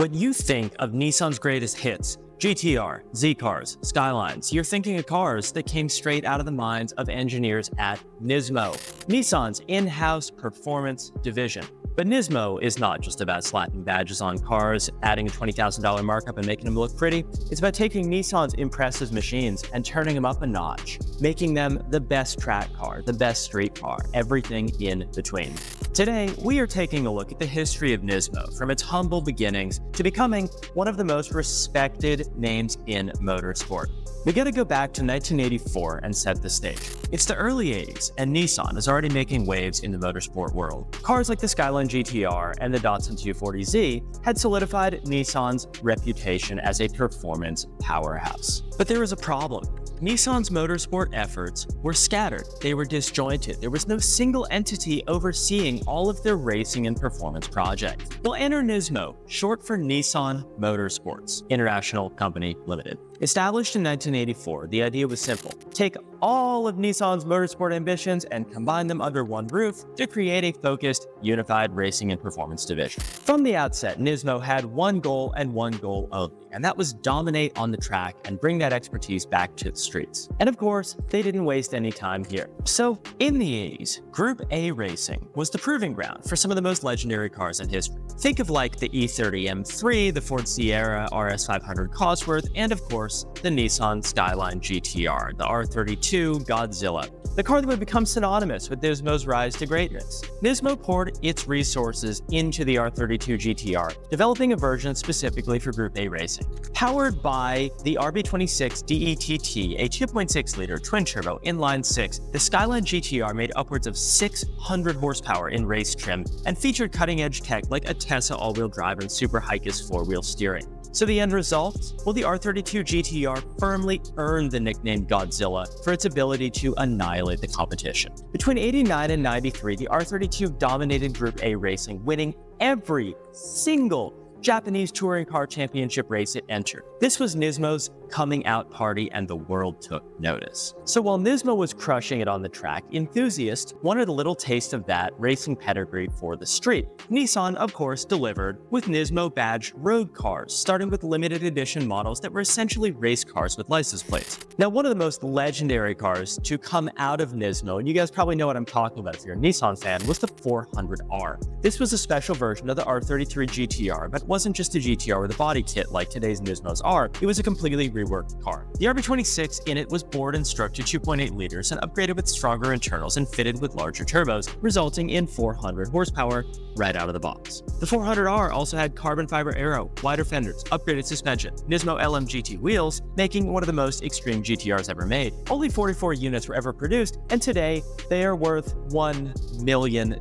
When you think of Nissan's greatest hits, GT-R, Z-Cars, Skylines, you're thinking of cars that came straight out of the minds of engineers at Nismo, Nissan's in-house performance division. But Nismo is not just about slapping badges on cars, adding a $20,000 markup and making them look pretty. It's about taking Nissan's impressive machines and turning them up a notch, making them the best track car, the best street car, everything in between. Today, we are taking a look at the history of Nismo, from its humble beginnings to becoming one of the most respected names in motorsport. We gotta go back to 1984 and set the stage. It's the early 80s, and Nissan is already making waves in the motorsport world. Cars like the Skyline GT-R and the Datsun 240Z had solidified Nissan's reputation as a performance powerhouse. But there was a problem. Nissan's motorsport efforts were scattered. They were disjointed. There was no single entity overseeing all of their racing and performance projects. Well, enter Nismo, short for Nissan Motorsports International Company Limited. Established in 1984, the idea was simple. Take all of Nissan's motorsport ambitions and combine them under one roof to create a focused, unified racing and performance division. From the outset, Nismo had one goal and one goal only, and that was dominate on the track and bring that expertise back to the streets. And of course, they didn't waste any time here. So in the 80s, Group A racing was the proving ground for some of the most legendary cars in history. Think of like the E30 M3, the Ford Sierra RS500 Cosworth, and of course, the Nissan Skyline GT-R, the R32 Godzilla, the car that would become synonymous with Nismo's rise to greatness. Nismo poured its resources into the R32 GT-R, developing a version specifically for Group A racing. Powered by the RB26 DETT, a 2.6-liter twin-turbo inline-6, the Skyline GT-R made upwards of 600 horsepower in race trim and featured cutting-edge tech like a Tesla all-wheel drive and Super Hikes four-wheel steering. So the end result? Well, the R32 GT-R firmly earned the nickname Godzilla for its ability to annihilate the competition. Between 89 and 93, the R32 dominated Group A racing, winning every single Japanese touring car championship race it entered. This was Nismo's coming out party, and the world took notice. So while Nismo was crushing it on the track, enthusiasts wanted a little taste of that racing pedigree for the street. Nissan, of course, delivered with Nismo badged road cars, starting with limited edition models that were essentially race cars with license plates. Now, one of the most legendary cars to come out of Nismo, and you guys probably know what I'm talking about if you're a Nissan fan, was the 400R. This was a special version of the R33 GT-R, but wasn't just a GT-R with a body kit like today's Nismos are. It was a completely reworked car. The RB26 in it was bored and struck to 2.8 liters and upgraded with stronger internals and fitted with larger turbos, resulting in 400 horsepower right out of the box. The 400R also had carbon fiber aero, wider fenders, upgraded suspension, Nismo LMGT wheels, making one of the most extreme GT-Rs ever made. Only 44 units were ever produced, and today they are worth $1 million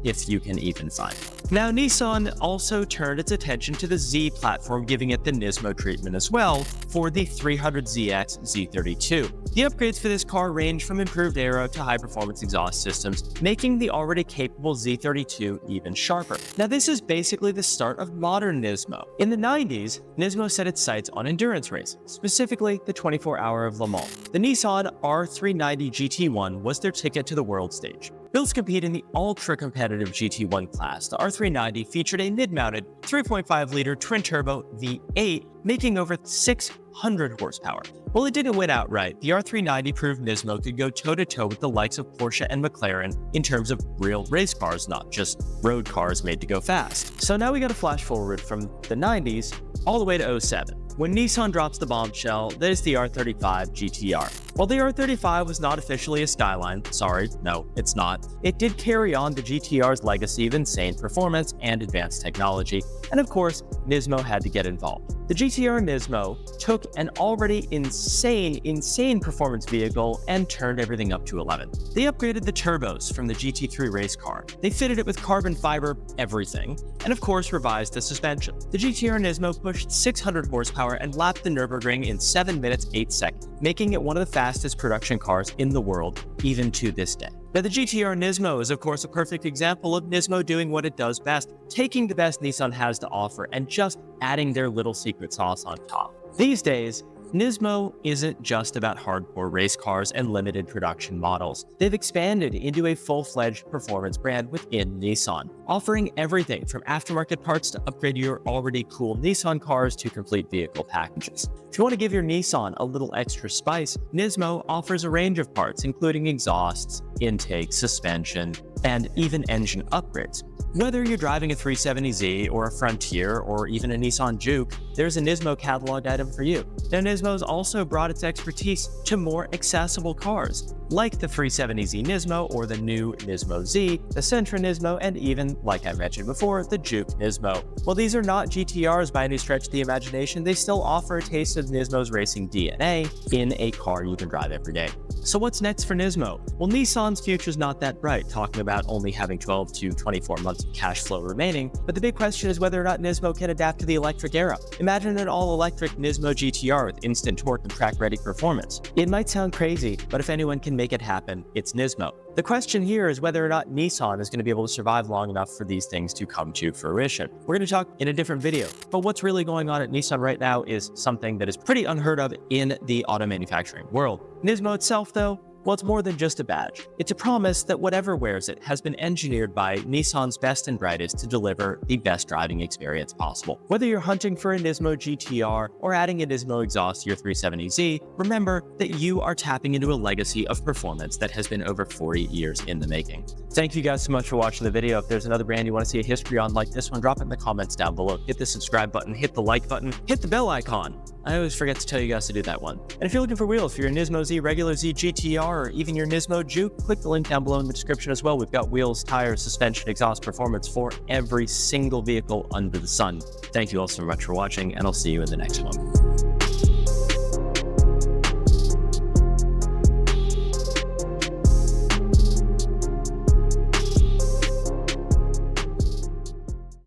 if you can even find them. Now, Nissan also turned its attention to the Z platform, giving it the Nismo treatment as well for the 300ZX Z32. The upgrades for this car range from improved aero to high-performance exhaust systems, making the already capable Z32 even sharper. Now, this is basically the start of modern Nismo. In the 90s, Nismo set its sights on endurance racing, specifically the 24-hour of Le Mans. The Nissan R390 GT1 was their ticket to the world stage. Built to compete in the ultra-competitive GT1 class, the R390 featured a mid-mounted 3.5-liter twin-turbo V8, making over 600 horsepower. While it didn't win outright, the R390 proved Nismo could go toe-to-toe with the likes of Porsche and McLaren in terms of real race cars, not just road cars made to go fast. So now we got to flash forward from the 90s all the way to 07. When Nissan drops the bombshell, there's the R35 GT-R. While the R35 was not officially a Skyline, sorry, no, it's not, it did carry on the GT-R's legacy of insane performance and advanced technology, and of course, Nismo had to get involved. The GT-R Nismo took an already insane performance vehicle and turned everything up to 11. They upgraded the turbos from the GT3 race car. They fitted it with carbon fiber everything, and of course revised the suspension. The GT-R Nismo pushed 600 horsepower and lapped the Nürburgring in 7 minutes 8 seconds, making it one of the fastest production cars in the world, even to this day. Now, the GT-R Nismo is, of course, a perfect example of Nismo doing what it does best, taking the best Nissan has to offer and just adding their little secret sauce on top. These days, Nismo isn't just about hardcore race cars and limited production models. They've expanded into a full-fledged performance brand within Nissan, offering everything from aftermarket parts to upgrade your already cool Nissan cars to complete vehicle packages. If you want to give your Nissan a little extra spice, Nismo offers a range of parts, including exhausts, intake, suspension, and even engine upgrades. Whether you're driving a 370Z or a Frontier or even a Nissan Juke, there's a Nismo catalog item for you. Now, Nismo's also brought its expertise to more accessible cars, like the 370Z Nismo or the new Nismo Z, the Sentra Nismo, and even, like I mentioned before, the Juke Nismo. While these are not GT-Rs by any stretch of the imagination, they still offer a taste of Nismo's racing DNA in a car you can drive every day. So what's next for Nismo? Well, Nissan's future's not that bright, talking about only having 12 to 24 months of cash flow remaining, but the big question is whether or not Nismo can adapt to the electric era. Imagine an all-electric Nismo GT-R with instant torque and track-ready performance. It might sound crazy, but if anyone can make it happen, it's Nismo. The question here is whether or not Nissan is going to be able to survive long enough for these things to come to fruition. We're going to talk in a different video, but what's really going on at Nissan right now is something that is pretty unheard of in the auto manufacturing world. Nismo itself, though, well, it's more than just a badge. It's a promise that whatever wears it has been engineered by Nissan's best and brightest to deliver the best driving experience possible. Whether you're hunting for a Nismo GT-R or adding a Nismo exhaust to your 370Z, remember that you are tapping into a legacy of performance that has been over 40 years in the making. Thank you guys so much for watching the video. If there's another brand you want to see a history on like this one, drop it in the comments down below. Hit the subscribe button, hit the like button, hit the bell icon. I always forget to tell you guys to do that one. And if you're looking for wheels for your Nismo Z, regular Z, GT-R, or even your Nismo Juke, click the link down below in the description as well. We've got wheels, tires, suspension, exhaust, performance for every single vehicle under the sun. Thank you all so much for watching, and I'll see you in the next one.